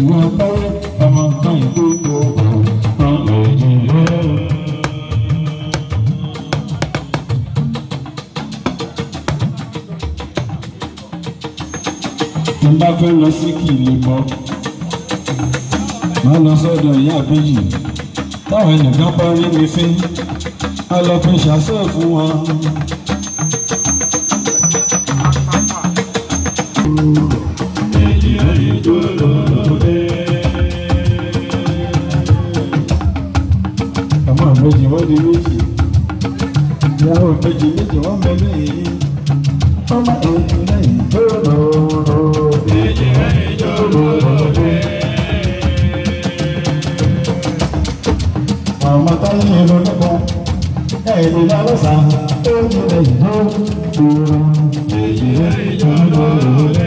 ìwọ táyé ọmọ kan ìgbógbó kan méjì rẹ̀. Tí n bá fẹ́ lọ sí kìlì mọ́ máa lọ sọ́dọ̀ ìyá àbíyì táwọn ẹnìkan bá rí mi fín á lọ fi ṣàṣẹ fún wọn. Ọmọ méjì wọ́n di méjì ìyàwó méjì wọ́n mẹ́lẹ́ yìí ọmọ èjì lẹ́yìn tó lọ́rọ̀ èjì lẹ́yìn tó lọ́rọ̀. Ọmọ táyé ìlú nípa ẹ̀ẹ́dì lálọ́sà èjì lẹ́yìn tó lọ́rọ̀ èjì lẹ́yìn tó lọ́rọ̀.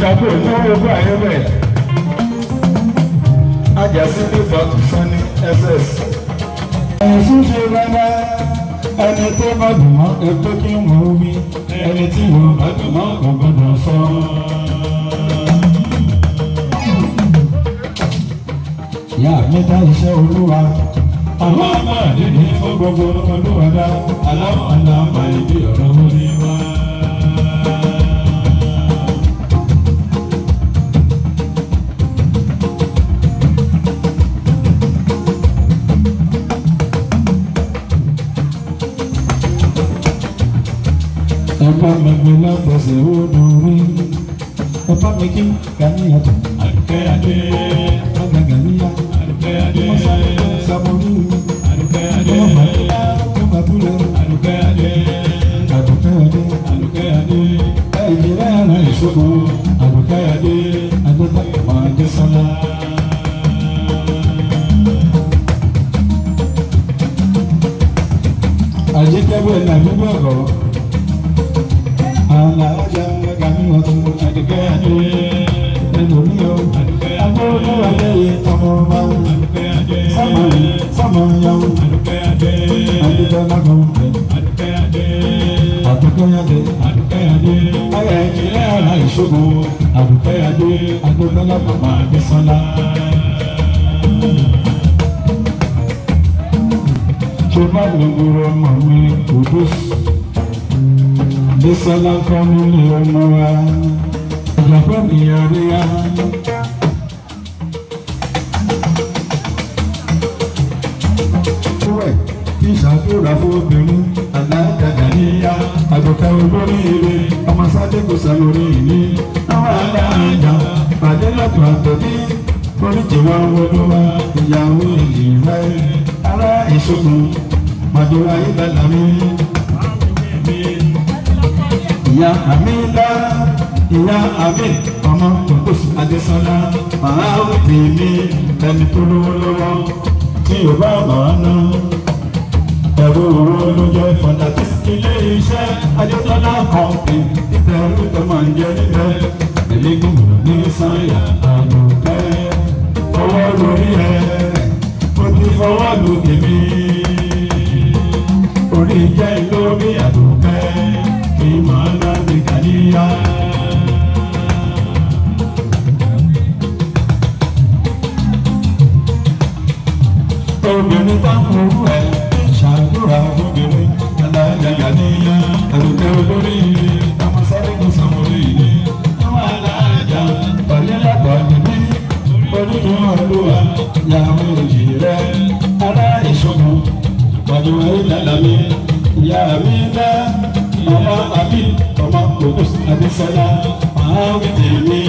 ìjàpọ̀ ìnáwó bá ayé bẹ́ẹ̀. Ajásí ní fàtú sani ss. Ẹ̀sùn ṣe rárá ẹni tó bá dùn mọ́ ẹgbẹ́ kí wọ́n wí ẹni tí wọ́n bá dùn mọ́ kò gbọ́dọ̀ sọ. Ìyá mi dá iṣẹ́ olúwa. Àwọn àmàlẹ́ ní fún gbogbo olúwa dá. Aláwọ̀ aláwọ̀ ibi ọ̀rọ̀ orí wa. Ẹ̀bá mi gbé lágbèsè odò rí. Ẹ̀bá mi kí Gàníyàtọ̀. Àdùkẹ́ adé. Ọ̀gá Gàníyà. Àdùkẹ́ adé. Sàmúlù. Àdùkẹ́ adé. Ọ̀bàbúlẹ̀. Àdùkẹ́ adé. Àdùkẹ́ adé. Àdùkẹ́ adé. Ìjìnlẹ̀ àná ìṣòro. Àdùkẹ́ adé. Adébáyọ̀ máa dé sọ́lá. Àjíkẹ́wé nàbí bọ̀rọ̀. Alájà Gàníyàtọ̀ Àdùkẹ́ adé. Ẹlòmí o, agbóhùn adéyé ọmọ ọba. Sọ́mọ̀yàwó. Adúgbò lágbọ̀n. Àdùkẹ́ adé. Ayé ìjìnlẹ̀ àná ìṣòro. Àdùkẹ́ adé. Adúgbò lágbọ̀n máa gbé sọ́lá. Ṣùgbọ́n gbogbo ọmọ mi kò dó. Bísọ́lá kọ́ nílé ọmọ wa. Ìjọba mi yọrí ya. Kúwẹ̀ kí ìṣàdúrà fún obìnrin Alájà Gàníyà. Àdùkẹ́ olórí ire ọmọ Sádé kò sá lórí ìní. Àwọn aláàjà pàdé lọ́tọ̀ àtọ̀bí. Oríjì wọn wọlé wa ìyàwó ìjì rẹ̀. Ará ìṣòkun Màdúrà ìbẹ̀lẹ̀ mi. Ìyá Àmídá, ìyá Àmì, ọmọ Kòkòsì Adésọ́lá, màá ó tì mí ẹni tó lówó lọ́wọ́ tí ò bá bà á ná. Ẹ̀rọ owó ló jẹ́ fọ̀dà tí ilé iṣẹ́ Adétọ́lá kọ̀ọ̀pì títẹ̀ olùtọ́ máa ń jẹ níbẹ̀. Ẹ̀lẹ́gùn ní sáyà Àdùkẹ́, fọwọ́ lórí ẹ̀, mo ti fọwọ́ lù tèmi. Orí jẹ́ lórí Àdùkẹ́. Imana de Gàníyà. Obìnrin bá ń kúrú ẹ̀ ṣàdúrà fóbìnrin Alájà Gàníyà. Àdùkẹ́ olórí ilé ọmọ Sáré kò sàmúlò ìní. Àwọn aláàjà pàdé lápá níbí. Onídùú olúwa ìyàwó òjì rẹ̀. Ará ìṣògùn pàdé ìdálàmí. Ìyá mi dá. Mama Abi, ọmọ Kòkòsì Adésọ́lá, máa wí tèmi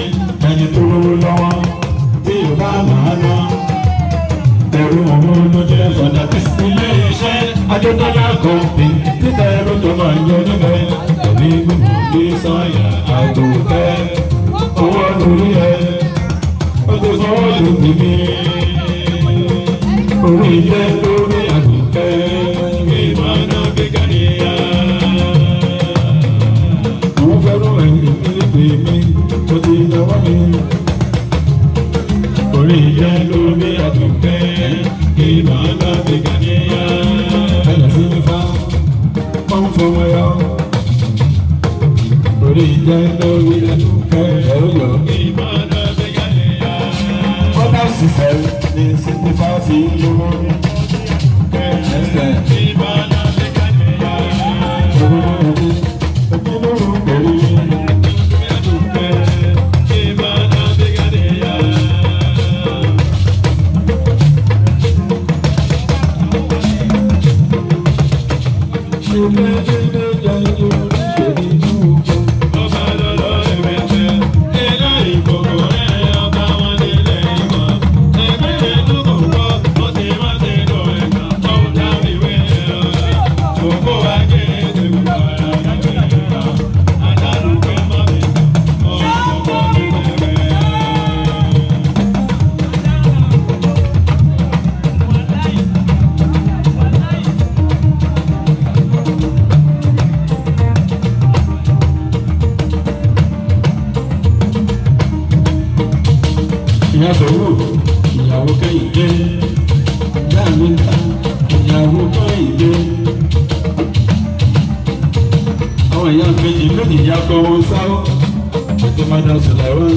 ẹni tó lówó lọ́wọ́ tí ò bá máa ná. Ẹ̀rù òun ló jẹ́ fọ̀dà tí ilé iṣẹ́ Adétọ́lá kọ̀ọ̀pì títẹ̀ ẹ̀rọ tó máa ń yọ níbẹ̀. Ẹ̀mí gbogbo ní sáyà Àdùkẹ́, owó lórí ẹ̀, ó ti fọwọ́ lù tèmi. Orí jẹ́ lórí Àdùkẹ́, Imana de Gàníyà. Mo ti lọ́wọ́ mi. Orí jẹ́ lórí Àdùkẹ́, Imana de Gàníyà. Ẹ̀yà sí mi fa, wọ́n ń fọwọ́ yọ. Orí jẹ́ lórí Àdùkẹ́, ẹ̀rọ yọ. Imana de Gàníyà. Ọ̀dà òṣìṣẹ́ ní sítífà fi ń lówó. Imana de Gàníyà. ìyá sọ̀rọ̀ ìyàwó Kẹ́hìndé ìyá mi ta ìyàwó Kẹ́hìndé àwọn ìyá méjì lónìí ìyá kọ́wọ́ sáwọ́ ètò mọ́dà sọ̀làwọ́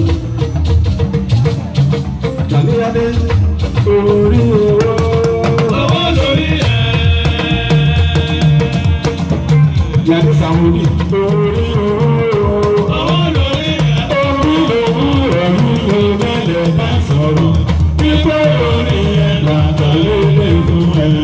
Gàníyàdé orí owó owó lórí ẹ̀ Gàní Sàmúlì orí owó owó lórí ẹ̀ orí owó ẹ̀rú ìgbẹ́lẹ̀ bá sọ̀rọ̀ pípẹ́ orí ẹ̀ làtàlélẹ̀ fún ẹ̀.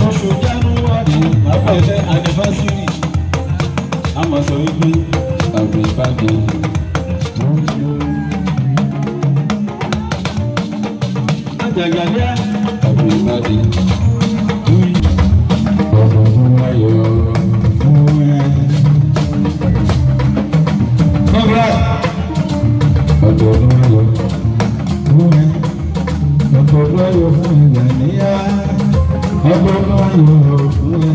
Oṣù January abẹ́lẹ̀ anniversary a máa sọ wípé àgbẹ̀ ìbàdàn àjàgàlẹ́ àgbẹ̀ ìbàdàn ọdún ayọ̀ fún ẹ. Kọ́ńgá ọdún ayọ̀ fún ẹ. Ọdún ayọ̀ fún ìgbà níyà. Ọdún ayọ̀ fún ẹ.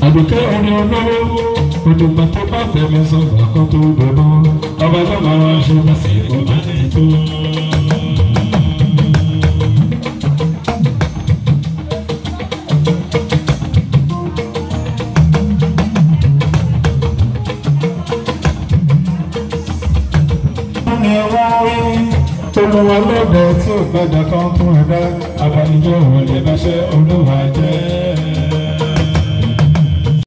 Àdùkẹ́ orin olówó òdùgbà tó bá fẹ́mi sọ̀rọ̀ kan tó dọ̀dọ̀ ọba tó máa wá ṣe lásìkò bá ti tó. Olúwa lọ́dọ̀ tí ò gbọ́dọ̀ kan fún ẹ̀dá abanijẹ́ òun lè bá ṣe olúwa jẹ́.